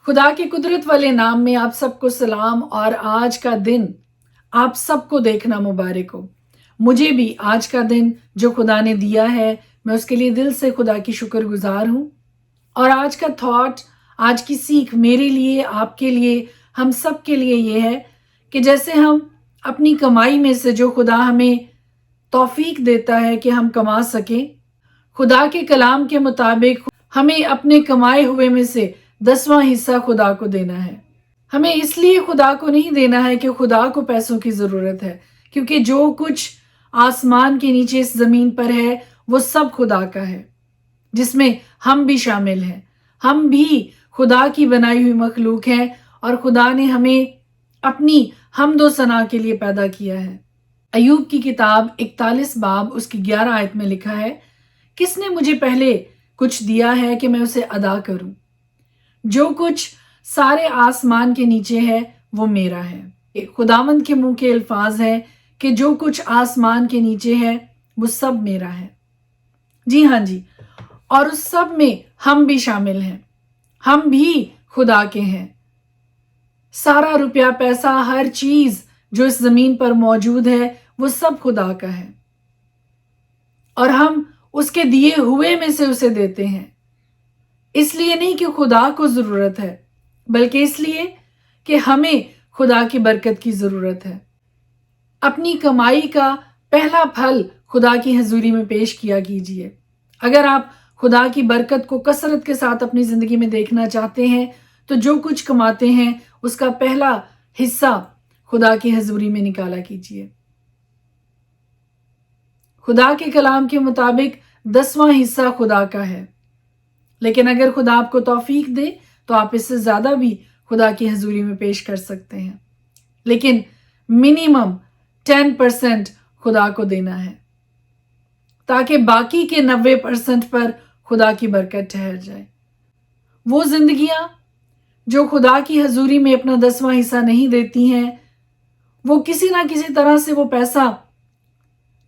खुदा के कुदरत वाले नाम में आप सबको सलाम और आज का दिन आप सबको देखना मुबारक हो। मुझे भी आज का दिन जो खुदा ने दिया है मैं उसके लिए दिल से खुदा की शुक्रगुजार हूँ। और आज का थॉट, आज की सीख मेरे लिए, आपके लिए, हम सब के लिए ये है कि जैसे हम अपनी कमाई में से जो खुदा हमें तौफीक देता है कि हम कमा सकें, खुदा के कलाम के मुताबिक हमें अपने कमाए हुए में से 10वां हिस्सा खुदा को देना है। हमें इसलिए खुदा को नहीं देना है कि खुदा को पैसों की ज़रूरत है, क्योंकि जो कुछ आसमान के नीचे इस ज़मीन पर है वो सब खुदा का है, जिसमें हम भी शामिल हैं। हम भी खुदा की बनाई हुई मखलूक हैं और खुदा ने हमें अपनी हम्दो सना के लिए पैदा किया है। अय्यूब की किताब 41 बाब उसकी 11 आयत में लिखा है, किसने मुझे पहले कुछ दिया है कि मैं उसे अदा करूं? जो कुछ सारे आसमान के नीचे है वो मेरा है। खुदावंद के मुंह के अल्फाज है कि जो कुछ आसमान के नीचे है वो सब मेरा है। जी हाँ जी, और उस सब में हम भी शामिल हैं। हम भी खुदा के हैं। सारा रुपया, पैसा, हर चीज जो इस जमीन पर मौजूद है वो सब खुदा का है और हम उसके दिए हुए में से उसे देते हैं। इसलिए नहीं कि खुदा को जरूरत है, बल्कि इसलिए कि हमें खुदा की बरकत की जरूरत है। अपनी कमाई का पहला फल खुदा की हजूरी में पेश किया कीजिए। अगर आप खुदा की बरकत को कसरत के साथ अपनी जिंदगी में देखना चाहते हैं तो जो कुछ कमाते हैं उसका पहला हिस्सा खुदा की हजूरी में निकाला कीजिए। खुदा के कलाम के मुताबिक 10वां हिस्सा खुदा का है, लेकिन अगर खुदा आपको तौफीक दे तो आप इससे ज्यादा भी खुदा की हजूरी में पेश कर सकते हैं, लेकिन मिनिमम 10% खुदा को देना है ताकि बाकी के 90% पर खुदा की बरकत ठहर जाए। वो जिंदगियां जो खुदा की हजूरी में अपना 10वां हिस्सा नहीं देती हैं, वो किसी ना किसी तरह से वो पैसा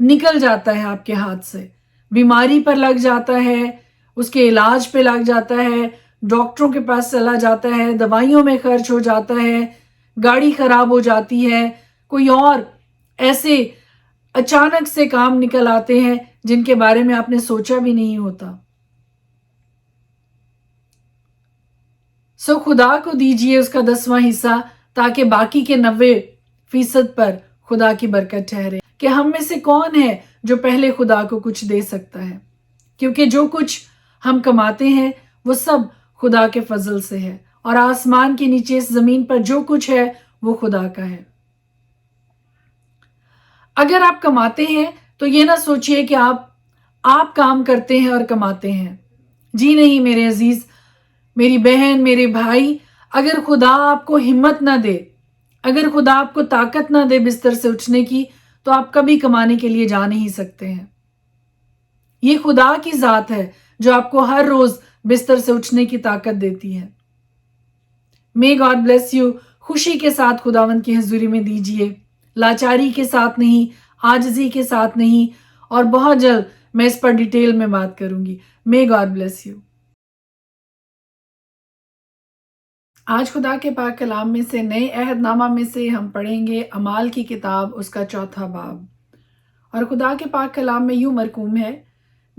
निकल जाता है आपके हाथ से, बीमारी पर लग जाता है, उसके इलाज पे लग जाता है, डॉक्टरों के पास चला जाता है, दवाइयों में खर्च हो जाता है, गाड़ी खराब हो जाती है, कोई और ऐसे अचानक से काम निकल आते हैं जिनके बारे में आपने सोचा भी नहीं होता। सो खुदा को दीजिए उसका 10वां हिस्सा ताकि बाकी के 90% पर खुदा की बरकत ठहरे। कि हम में से कौन है जो पहले खुदा को कुछ दे सकता है, क्योंकि जो कुछ हम कमाते हैं वो सब खुदा के फजल से है और आसमान के नीचे इस जमीन पर जो कुछ है वो खुदा का है। अगर आप कमाते हैं तो ये ना सोचिए कि आप काम करते हैं और कमाते हैं। जी नहीं मेरे अजीज, मेरी बहन, मेरे भाई, अगर खुदा आपको हिम्मत ना दे, अगर खुदा आपको ताकत ना दे बिस्तर से उठने की, तो आप कभी कमाने के लिए जा नहीं सकते हैं। ये खुदा की जात है जो आपको हर रोज बिस्तर से उठने की ताकत देती है। May God bless you. खुशी के साथ खुदावंद की हजूरी में दीजिए, लाचारी के साथ नहीं, आजिजी के साथ नहीं, और बहुत जल्द मैं इस पर डिटेल में बात करूंगी। May God bless you. आज खुदा के पाक कलाम में से नए अहदनामा में से हम पढ़ेंगे अमाल की किताब उसका 4था बाब। और खुदा के पाक कलाम में यूं मरकूम है,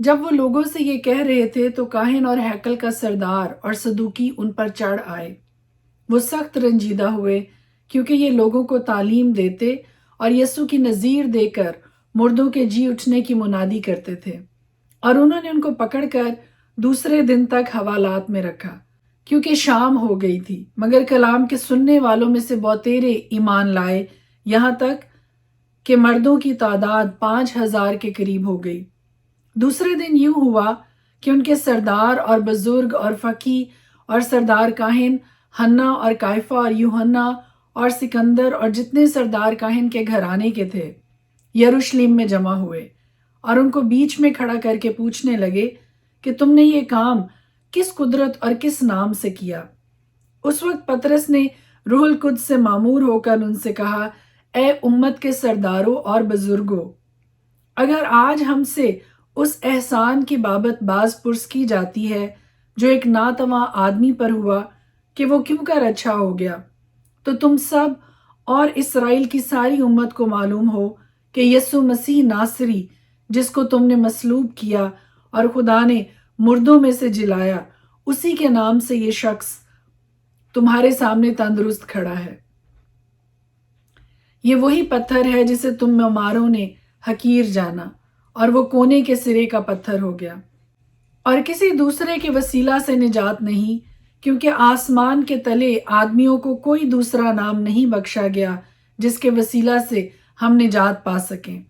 जब वो लोगों से ये कह रहे थे तो काहिन और हैकल का सरदार और सदूकी उन पर चढ़ आए। वो सख्त रंजीदा हुए क्योंकि ये लोगों को तालीम देते और यसु की नज़ीर देकर मुर्दों के जी उठने की मुनादी करते थे। और उन्होंने उनको पकड़कर दूसरे दिन तक हवालात में रखा क्योंकि शाम हो गई थी। मगर कलाम के सुनने वालों में से बहुतेरे ईमान लाए, यहाँ तक कि मर्दों की तादाद 5000 के करीब हो गई। दूसरे दिन यूं हुआ कि उनके सरदार और बुजुर्ग और फकी और सरदार काहिन हन्ना और कायफा और यूहन्ना और सिकंदर और जितने सरदार काहिन के घराने के थे यरूशलेम में जमा हुए और उनको बीच में खड़ा करके पूछने लगे कि तुमने ये काम किस कुदरत और किस नाम से किया। उस वक्त पतरस ने रूहुल कुद्स से मामूर होकर उनसे कहा, ए उम्मत के सरदारों और बुजुर्गों, अगर आज हमसे उस एहसान की बाबत बाज पुरस की जाती है जो एक नातवा आदमी पर हुआ کہ وہ کیوں کر اچھا ہو گیا، تو تم سب اور اسرائیل کی ساری امت کو معلوم ہو کہ یسوع مسیح ناصری، جس کو تم نے مصلوب کیا اور خدا نے مردوں میں سے جلایا، اسی کے نام سے یہ شخص تمہارے سامنے تندرست کھڑا ہے۔ یہ وہی پتھر ہے جسے تم معماروں نے حقیر جانا، اور وہ کونے کے سرے کا پتھر ہو گیا۔ اور کسی دوسرے کے وسیلہ سے نجات نہیں، کیونکہ آسمان کے تلے آدمیوں کو کوئی دوسرا نام نہیں بخشا گیا جس کے وسیلہ سے ہم نجات پا سکیں۔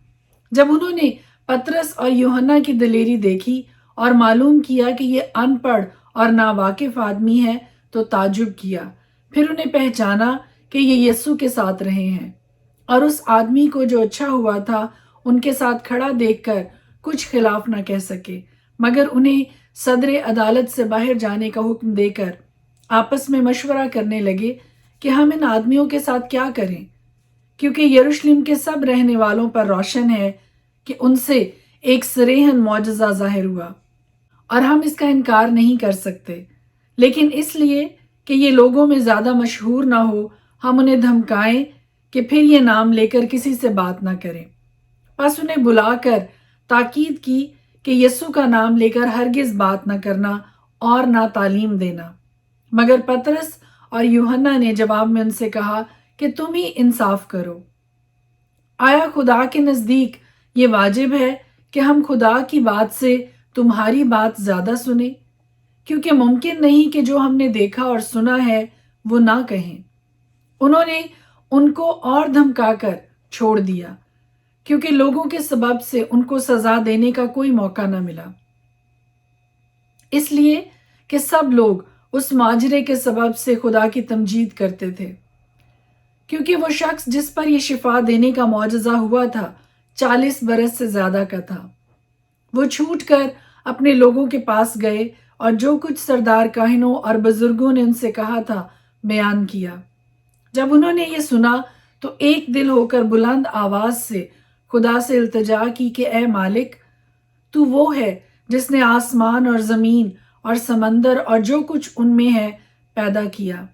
جب انہوں نے پطرس اور یوحنا کی دلیری دیکھی اور معلوم کیا کہ یہ ان پڑھ اور ناواقف آدمی ہے تو تعجب کیا۔ پھر انہیں پہچانا کہ یہ یسوع کے ساتھ رہے ہیں، اور اس آدمی کو جو اچھا ہوا تھا ان کے ساتھ کھڑا دیکھ کر کچھ خلاف نہ کہہ سکے، مگر انہیں صدر عدالت سے باہر جانے کا حکم دے کر آپس میں مشورہ کرنے لگے کہ ہم ان آدمیوں کے ساتھ کیا کریں، کیونکہ یروشلم کے سب رہنے والوں پر روشن ہے کہ ان سے ایک صریحاً معجزہ ظاہر ہوا، اور ہم اس کا انکار نہیں کر سکتے، لیکن اس لیے کہ یہ لوگوں میں زیادہ مشہور نہ ہو، ہم انہیں دھمکائیں کہ پھر یہ نام لے کر کسی سے بات نہ کریں۔ پس انہیں بلا کر تاکید کی کہ یسوع کا نام لے کر ہرگز بات نہ کرنا اور نہ تعلیم دینا۔ مگر پطرس اور یوحنا نے جواب میں ان سے کہا کہ تم ہی انصاف کرو۔ آیا خدا کے نزدیک یہ واجب ہے کہ ہم خدا کی بات سے تمہاری بات زیادہ سنیں؟ کیونکہ ممکن نہیں کہ جو ہم نے دیکھا اور سنا ہے وہ نہ کہیں۔ انہوں نے ان کو اور دھمکا کر چھوڑ دیا، کیونکہ لوگوں کے سبب سے ان کو سزا دینے کا کوئی موقع نہ ملا، اس لیے کہ سب لوگ اس ماجرے کے سبب سے خدا کی تمجید کرتے تھے، کیونکہ وہ شخص جس پر یہ شفا دینے کا معجزہ ہوا تھا 40 برس سے زیادہ کا تھا۔ وہ چھوٹ کر اپنے لوگوں کے پاس گئے اور جو کچھ سردار کاہنوں اور بزرگوں نے ان سے کہا تھا بیان کیا۔ جب انہوں نے یہ سنا تو ایک دل ہو کر بلند آواز سے خدا سے التجا کی کہ اے مالک، تو وہ ہے جس نے آسمان اور زمین اور سمندر اور جو کچھ ان میں ہے پیدا کیا۔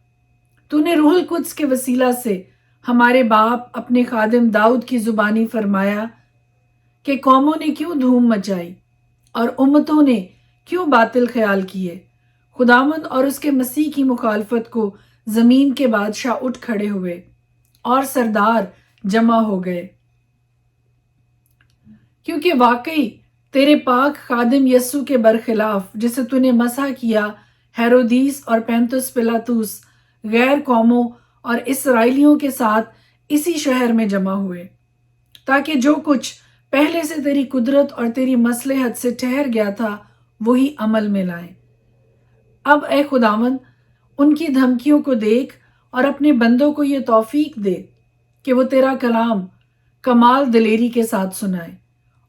تو نے روح القدس کے وسیلہ سے ہمارے باپ اپنے خادم داؤد کی زبانی فرمایا کہ قوموں نے کیوں دھوم مچائی اور امتوں نے کیوں باطل خیال کیے۔ خداوند اور اس کے مسیح کی مخالفت کو زمین کے بادشاہ اٹھ کھڑے ہوئے اور سردار جمع ہو گئے، کیونکہ واقعی تیرے پاک خادم یسوع کے برخلاف جسے تو نے مسح کیا، ہیرودیس اور پینتس پلاطس غیر قوموں اور اسرائیلیوں کے ساتھ اسی شہر میں جمع ہوئے، تاکہ جو کچھ پہلے سے تیری قدرت اور تیری مصلحت سے ٹھہر گیا تھا وہی عمل میں لائیں۔ اب اے خداوند ان کی دھمکیوں کو دیکھ اور اپنے بندوں کو یہ توفیق دے کہ وہ تیرا کلام کمال دلیری کے ساتھ سنائے،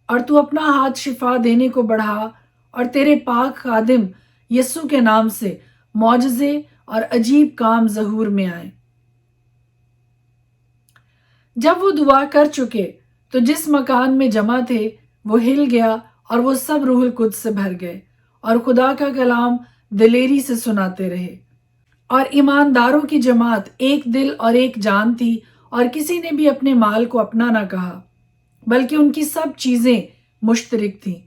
اور تو اپنا ہاتھ شفا دینے کو بڑھا اور تیرے پاک خادم یسوع کے نام سے معجزے اور عجیب کام ظہور میں آئے۔ جب وہ دعا کر چکے تو جس مکان میں جمع تھے وہ ہل گیا اور وہ سب روح القدس سے بھر گئے اور خدا کا کلام دلیری سے سناتے رہے۔ اور ایمانداروں کی جماعت ایک دل اور ایک جان تھی، اور کسی نے بھی اپنے مال کو اپنا نہ کہا، بلکہ ان کی سب چیزیں مشترک تھیں۔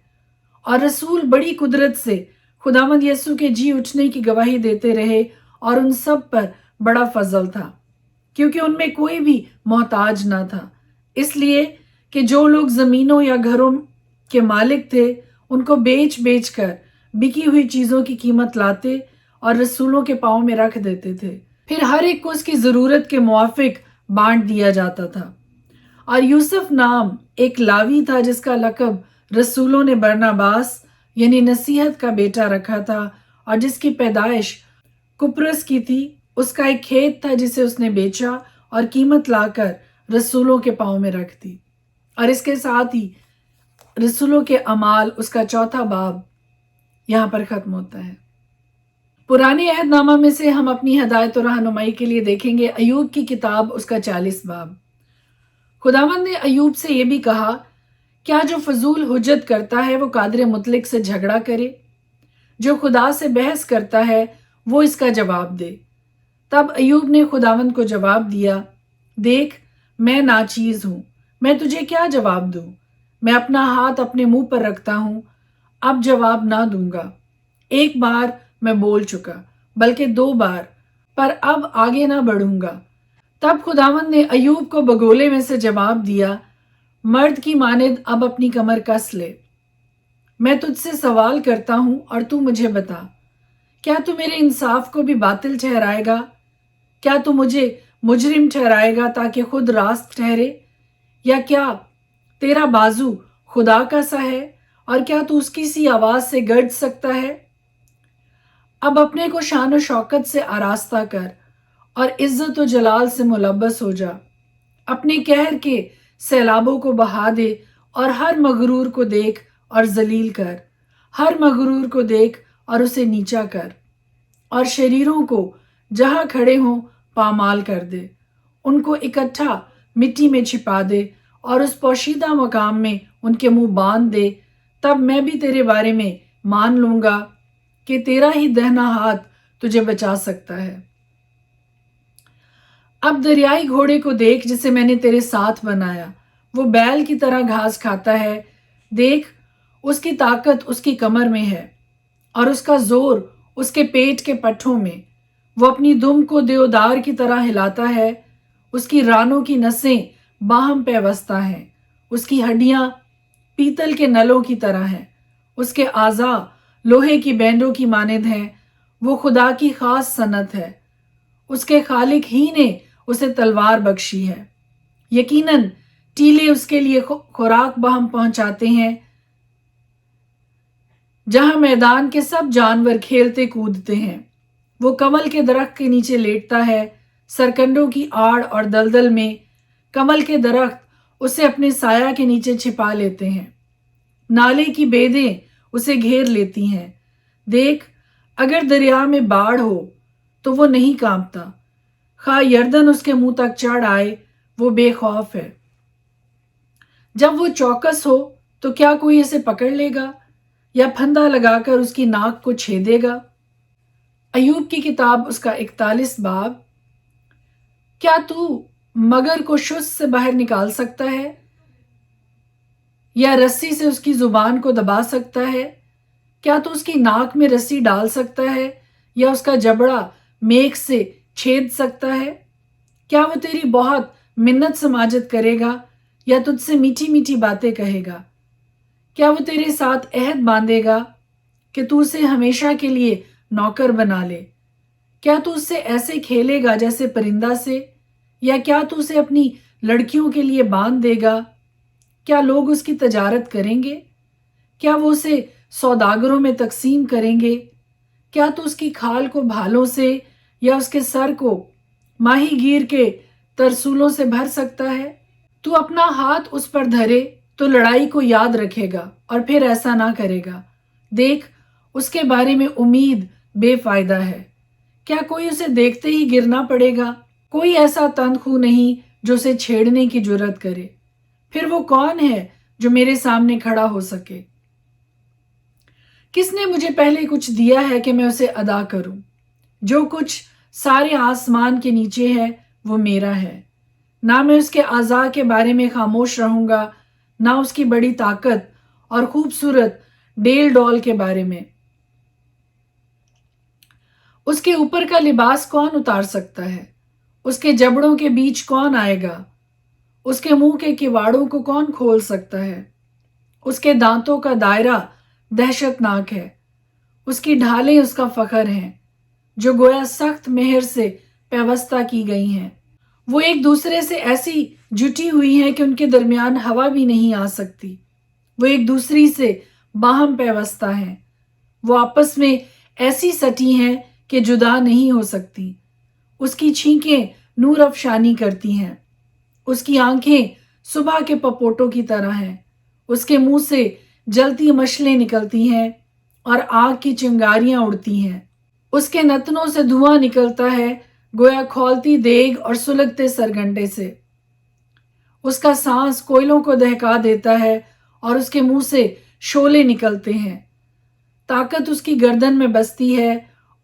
اور رسول بڑی قدرت سے خداوند یسوع کے جی اٹھنے کی گواہی دیتے رہے، اور ان سب پر بڑا فضل تھا، کیونکہ ان میں کوئی بھی محتاج نہ تھا، اس لیے کہ جو لوگ زمینوں یا گھروں کے مالک تھے ان کو بیچ بیچ کر بکی ہوئی چیزوں کی قیمت لاتے اور رسولوں کے پاؤں میں رکھ دیتے تھے، پھر ہر ایک کو اس کی ضرورت کے موافق بانٹ دیا جاتا تھا۔ اور یوسف نام ایک لاوی تھا جس کا لقب رسولوں نے برناباس یعنی نصیحت کا بیٹا رکھا تھا، اور جس کی پیدائش کپرس کی تھی۔ اس کا ایک کھیت تھا جسے اس نے بیچا اور قیمت لا کر رسولوں کے پاؤں میں رکھ دی۔ اور اس کے ساتھ ہی رسولوں کے اعمال اس کا 4 باب یہاں پر ختم ہوتا ہے۔ پرانے عہد نامہ میں سے ہم اپنی ہدایت و رہنمائی کے لیے دیکھیں گے ایوب کی کتاب، اس کا 40 باب۔ خداوند نے ایوب سے یہ بھی کہا، کیا جو فضول حجت کرتا ہے وہ قادر مطلق سے جھگڑا کرے؟ جو خدا سے بحث کرتا ہے وہ اس کا جواب دے۔ तब अय्यूब ने खुदावंद को जवाब दिया, देख मैं नाचीज हूं, मैं तुझे क्या जवाब दूं? मैं अपना हाथ अपने मुंह पर रखता हूं, अब जवाब ना दूंगा। एक बार मैं बोल चुका, बल्कि 2 बार, पर अब आगे ना बढ़ूंगा। तब खुदावंद ने अय्यूब को बगोले में से जवाब दिया, मर्द की मानिद अब अपनी कमर कस ले। मैं तुझसे सवाल करता हूं और तू मुझे बता, क्या तू मेरे इंसाफ को भी बातिल ठहराएगा? क्या तू मुझे मुजरिम ठहराएगा ताकि खुद रास्त ठहरे? या क्या तेरा बाजू खुदा का सा है और क्या तू उसकी सी आवाज से गर्ज सकता है? अब अपने को शान व शौकत से आरास्ता कर और इज्जत व जलाल से मुलब्बस हो जा। अपने कहर के सैलाबों को बहा दे और हर मगरूर को देख और जलील कर, हर मगरूर को देख और उसे नीचा कर, और शरीरों को जहां खड़े हों पामाल कर दे। उनको इकट्ठा मिट्टी में छिपा दे और उस पोशीदा मकाम में उनके मुंह बांध दे। तब मैं भी तेरे बारे में मान लूंगा कि तेरा ही दहना हाथ तुझे बचा सकता है। अब दरियाई घोड़े को देख जिसे मैंने तेरे साथ बनाया, वो बैल की तरह घास खाता है। देख उसकी ताकत उसकी कमर में है और उसका जोर उसके पेट के पट्ठों में। वो अपनी दुम को देवदार की तरह हिलाता है, उसकी रानों की नसें बाहम पेवस्ता हैं, उसकी हड्डियां पीतल के नलों की तरह हैं, उसके आज़ा लोहे की बैंडों की मानिद हैं। वो खुदा की खास सनत है, उसके खालिक ही ने उसे तलवार बख्शी है। यकीनन टीले उसके लिए खुराक बहम पहुंचाते हैं, जहां मैदान के सब जानवर खेलते कूदते हैं। वो कमल के दरख्त के नीचे लेटता है, सरकंडों की आड़ और दलदल में। कमल के दरख्त उसे अपने साया के नीचे छिपा लेते हैं, नाले की बेदें उसे घेर लेती हैं। देख अगर दरिया में बाढ़ हो तो वो नहीं कांपता, खा यर्दन उसके मुंह तक चढ़ आए वो बेखौफ है। जब वो चौकस हो तो क्या कोई इसे पकड़ लेगा या फंदा लगाकर उसकी नाक को छेदेगा? अय्यूब की किताब उसका 41 बाब। क्या तू मगर को शुष्क से बाहर निकाल सकता है या रस्सी से उसकी जुबान को दबा सकता है? क्या तू उसकी नाक में रस्सी डाल सकता है या उसका जबड़ा मेख से छेद सकता है? क्या वो तेरी बहुत मिन्नत समाजत करेगा या तुझसे मीठी मीठी बातें कहेगा? क्या वो तेरे साथ अहद बांधेगा कि तू उसे हमेशा के लिए नौकर बना ले? क्या तू उससे ऐसे खेलेगा जैसे परिंदा से, या क्या तू उसे अपनी लड़कियों के लिए बांध देगा? क्या लोग उसकी तजारत करेंगे? क्या वो उसे सौदागरों में तकसीम करेंगे? क्या तू उसकी खाल को भालों से या उसके सर को माहीगीर के तरसूलों से भर सकता है? तू अपना हाथ उस पर धरे तो लड़ाई को याद रखेगा और फिर ऐसा ना करेगा। देख उसके बारे में उम्मीद बेफायदा है। क्या कोई उसे देखते ही गिरना पड़ेगा? कोई ऐसा तनखू नहीं जो उसे छेड़ने की जुर्रत करे। फिर वो कौन है जो मेरे सामने खड़ा हो सके? किसने मुझे पहले कुछ दिया है कि मैं उसे अदा करूं? जो कुछ सारे आसमान के नीचे है वो मेरा है। ना मैं उसके आज़ा के बारे में खामोश रहूंगा, ना उसकी बड़ी ताकत और खूबसूरत डेल डॉल के बारे में। उसके ऊपर का लिबास कौन उतार सकता है? उसके जबड़ों के बीच कौन आएगा? उसके मुंह के किवाड़ों को कौन खोल सकता है? उसके दांतों का दायरा दहशतनाक है, उसकी ढालें उसका फखर हैं, जो गोया सख्त मेहर से पेवस्ता की गई हैं। वो एक दूसरे से ऐसी जुटी हुई हैं कि उनके दरमियान हवा भी नहीं आ सकती। वो एक दूसरी से बाहम पेवस्ता हैं, वो आपस में ऐसी सटी हैं कि जुदा नहीं हो सकती। उसकी छींकें नूर अफशानी करती हैं, उसकी आंखें सुबह के पपोटों की तरह हैं, उसके मुंह से जलती मशलें निकलती हैं और आग की चिंगारियां उड़ती हैं। उसके नतनों से धुआं निकलता है गोया खौलती देग और सुलगते सरगंडे से। उसका सांस कोयलों को दहका देता है और उसके मुंह से शोले निकलते हैं। ताकत उसकी गर्दन में बसती है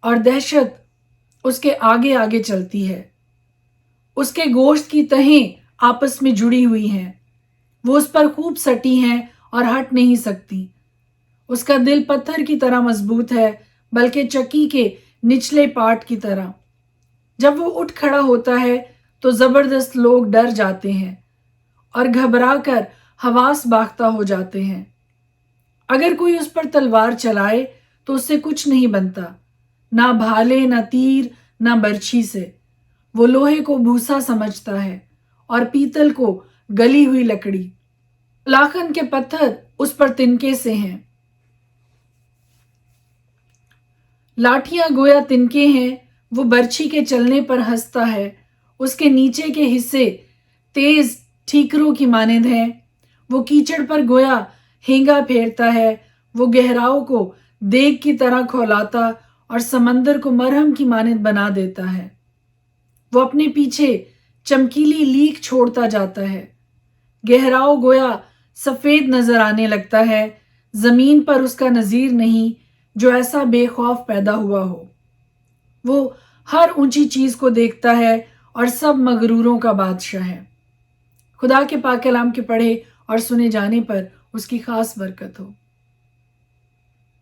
और दहशत उसके आगे आगे चलती है। उसके गोश्त की तहें आपस में जुड़ी हुई हैं, वो उस पर खूब सटी हैं और हट नहीं सकती। उसका दिल पत्थर की तरह मजबूत है, बल्कि चक्की के निचले पार्ट की तरह। जब वो उठ खड़ा होता है तो जबरदस्त लोग डर जाते हैं और घबरा कर हवास बाख्ता हो जाते हैं। अगर कोई उस पर तलवार चलाए तो उससे कुछ नहीं बनता, ना भाले, ना तीर, ना बर्छी से। वो लोहे को भूसा समझता है और पीतल को गली हुई लकड़ी। लाखन के पत्थर उस पर तिनके से हैं। लाठियां गोया तिनके हैं। वो बर्छी के चलने पर हंसता है। उसके नीचे के हिस्से तेज ठीकरों की मानंद हैं। वो कीचड़ पर गोया हेंगा फेरता है। वो गहराओं को देग की तरह खौलाता और समंदर को मरहम की मानंद बना देता है। वो अपने पीछे चमकीली लीक छोड़ता जाता है। गहराओ गोया सफेद नजर आने लगता है। जमीन पर उसका नजीर नहीं जो ऐसा बेखौफ पैदा हुआ हो। वो हर ऊंची चीज को देखता है और सब मगरूरों का बादशाह है। खुदा के पाक कलाम के पढ़े और सुने जाने पर उसकी खास बरकत हो।